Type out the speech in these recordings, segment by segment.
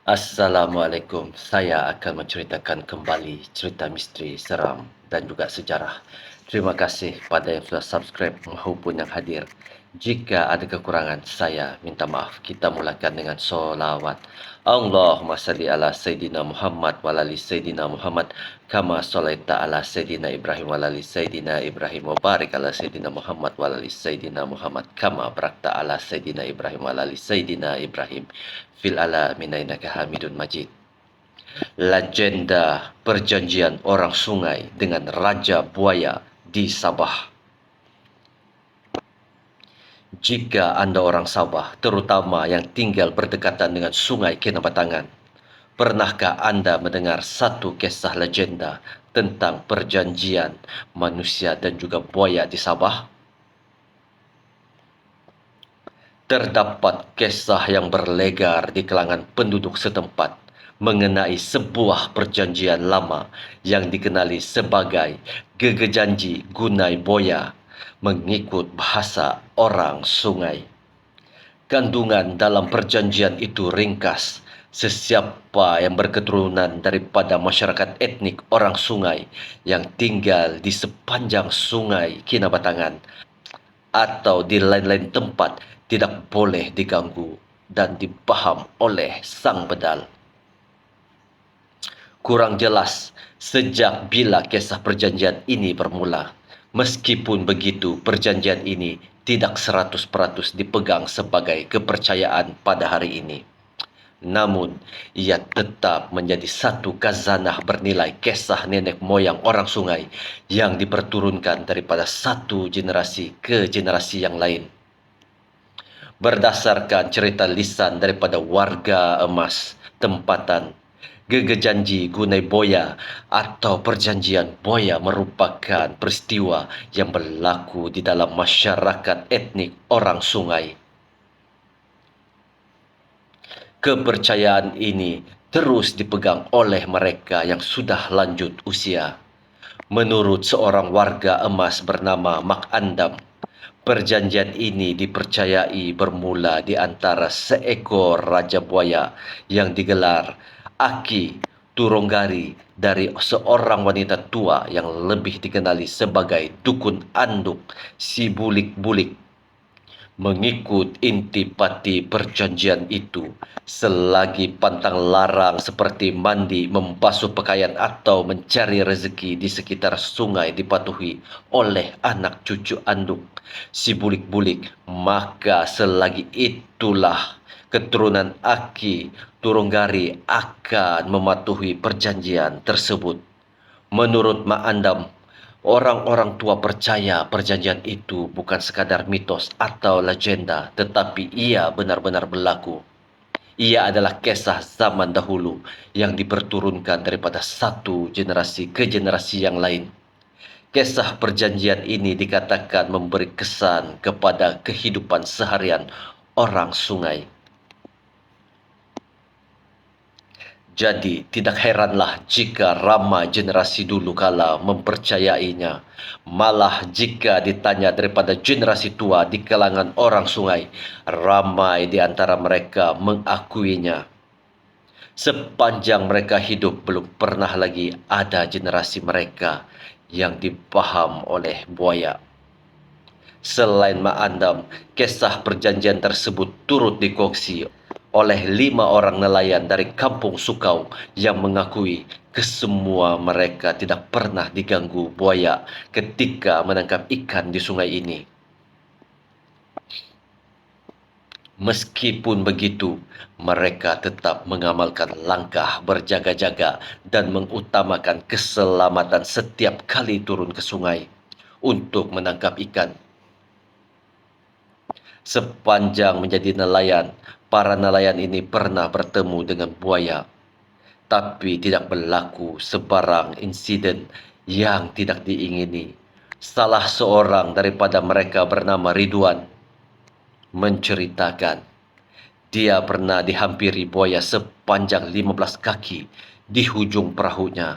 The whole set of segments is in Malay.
Assalamualaikum. Saya akan menceritakan kembali cerita misteri seram dan juga sejarah. Terima kasih pada yang sudah subscribe maupun yang hadir. Jika ada kekurangan, saya minta maaf. Kita mulakan dengan solawat. Allahumma salli ala Sayyidina Muhammad wa ala ali Sayyidina Muhammad kama sholaita ala Sayyidina Ibrahim wa ala ali Sayyidina Ibrahim wa barik ala Sayyidina Muhammad wa ala ali Sayyidina Muhammad kama barakta ala Sayyidina Ibrahim wa ala ali Sayyidina Ibrahim fil alamin innaka Hamidun Majid. Legenda perjanjian orang sungai dengan Raja Buaya di Sabah. Jika Anda orang Sabah, terutama yang tinggal berdekatan dengan Sungai Kinabatangan, pernahkah Anda mendengar satu kisah legenda tentang perjanjian manusia dan juga buaya di Sabah? Terdapat kisah yang berlegar di kalangan penduduk setempat mengenai sebuah perjanjian lama yang dikenali sebagai gegejanji gunai boya mengikut bahasa orang sungai. Kandungan dalam perjanjian itu ringkas. Sesiapa yang berketurunan daripada masyarakat etnik orang sungai yang tinggal di sepanjang sungai Kinabatangan atau di lain-lain tempat tidak boleh diganggu dan dipaham oleh sang bedal. Kurang jelas sejak bila kisah perjanjian ini bermula. Meskipun begitu, perjanjian ini tidak 100% dipegang sebagai kepercayaan pada hari ini. Namun, ia tetap menjadi satu khazanah bernilai kisah nenek moyang orang sungai yang diperturunkan daripada satu generasi ke generasi yang lain. Berdasarkan cerita lisan daripada warga emas tempatan, gegejanji gunai boya atau perjanjian boya merupakan peristiwa yang berlaku di dalam masyarakat etnik orang sungai. Kepercayaan ini terus dipegang oleh mereka yang sudah lanjut usia. Menurut seorang warga emas bernama Mak Andam, perjanjian ini dipercayai bermula di antara seekor raja buaya yang digelar Aki Turonggari dari seorang wanita tua yang lebih dikenali sebagai Dukun Anduk si Bulik-Bulik. Mengikut intipati perjanjian itu, selagi pantang larang seperti mandi, membasuh pakaian atau mencari rezeki di sekitar sungai dipatuhi oleh anak cucu anduk si bulik-bulik, maka selagi itulah keturunan Aki Turonggari akan mematuhi perjanjian tersebut. Menurut Mak Andam, orang-orang tua percaya perjanjian itu bukan sekadar mitos atau legenda, tetapi ia benar-benar berlaku. Ia adalah kisah zaman dahulu yang diperturunkan daripada satu generasi ke generasi yang lain. Kisah perjanjian ini dikatakan memberi kesan kepada kehidupan seharian orang sungai. Jadi, tidak heranlah jika ramai generasi dulu kala mempercayainya. Malah jika ditanya daripada generasi tua di kalangan orang sungai, ramai di antara mereka mengakuinya. Sepanjang mereka hidup, belum pernah lagi ada generasi mereka yang dipaham oleh buaya. Selain Mak Andam, kisah perjanjian tersebut turut dikongsi oleh 5 orang nelayan dari kampung Sukau yang mengakui kesemua mereka tidak pernah diganggu buaya ketika menangkap ikan di sungai ini. Meskipun begitu, mereka tetap mengamalkan langkah berjaga-jaga dan mengutamakan keselamatan setiap kali turun ke sungai untuk menangkap ikan. Sepanjang menjadi nelayan, para nelayan ini pernah bertemu dengan buaya, tapi tidak berlaku sebarang insiden yang tidak diingini. Salah seorang daripada mereka bernama Ridwan menceritakan dia pernah dihampiri buaya sepanjang 15 kaki di hujung perahunya.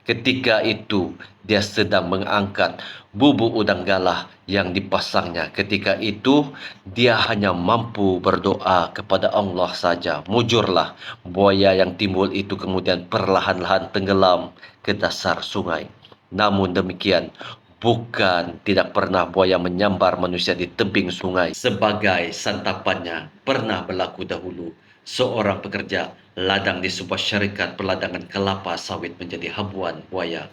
Ketika itu, dia sedang mengangkat bubuk udang galah yang dipasangnya. Ketika itu, dia hanya mampu berdoa kepada Allah saja. Mujurlah, buaya yang timbul itu kemudian perlahan-lahan tenggelam ke dasar sungai. Namun demikian, bukan tidak pernah buaya menyambar manusia di tebing sungai sebagai santapannya. Pernah berlaku dahulu, seorang pekerja ladang di sebuah syarikat peladangan kelapa sawit menjadi habuan buaya.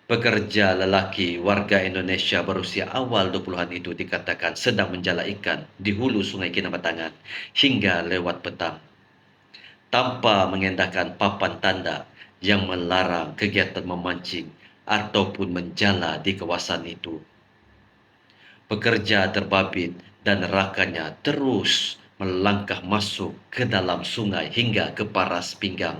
Pekerja lelaki warga Indonesia berusia awal 20-an itu dikatakan sedang menjala ikan di hulu Sungai Kinabatangan hingga lewat petang, tanpa mengendahkan papan tanda yang melarang kegiatan memancing ataupun menjala di kawasan itu. Pekerja terbabit dan rakannya terus melangkah masuk ke dalam sungai hingga ke paras pinggang.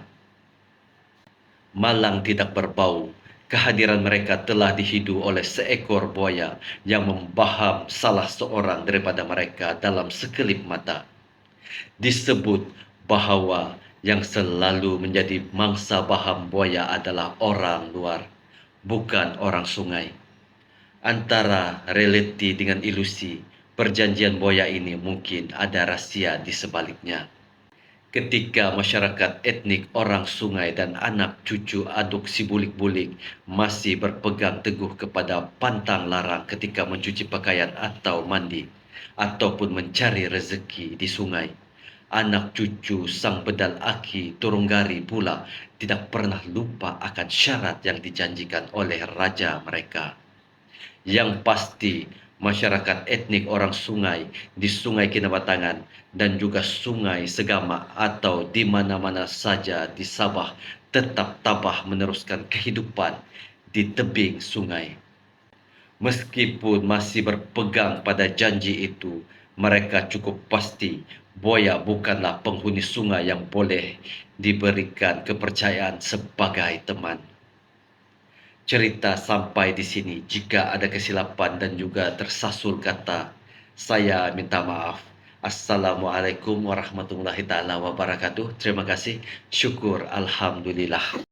Malang tidak berbau. Kehadiran mereka telah dihidu oleh seekor buaya yang membaham salah seorang daripada mereka dalam sekelip mata. Disebut bahwa yang selalu menjadi mangsa baham buaya adalah orang luar, bukan orang sungai. Antara realiti dengan ilusi, perjanjian buaya ini mungkin ada rahsia di sebaliknya. Ketika masyarakat etnik orang sungai dan anak cucu aduk si bulik-bulik masih berpegang teguh kepada pantang larang ketika mencuci pakaian atau mandi, ataupun mencari rezeki di sungai, anak cucu sang bedal aki Turunggari pula tidak pernah lupa akan syarat yang dijanjikan oleh raja mereka. Yang pasti, masyarakat etnik orang sungai di Sungai Kinabatangan dan juga Sungai Segama atau di mana-mana saja di Sabah tetap tabah meneruskan kehidupan di tebing sungai. Meskipun masih berpegang pada janji itu, mereka cukup pasti buaya bukanlah penghuni sungai yang boleh diberikan kepercayaan sebagai teman. Cerita sampai di sini. Jika ada kesilapan dan juga tersasul kata, saya minta maaf. Assalamualaikum warahmatullahi taala wabarakatuh. Terima kasih. Syukur alhamdulillah.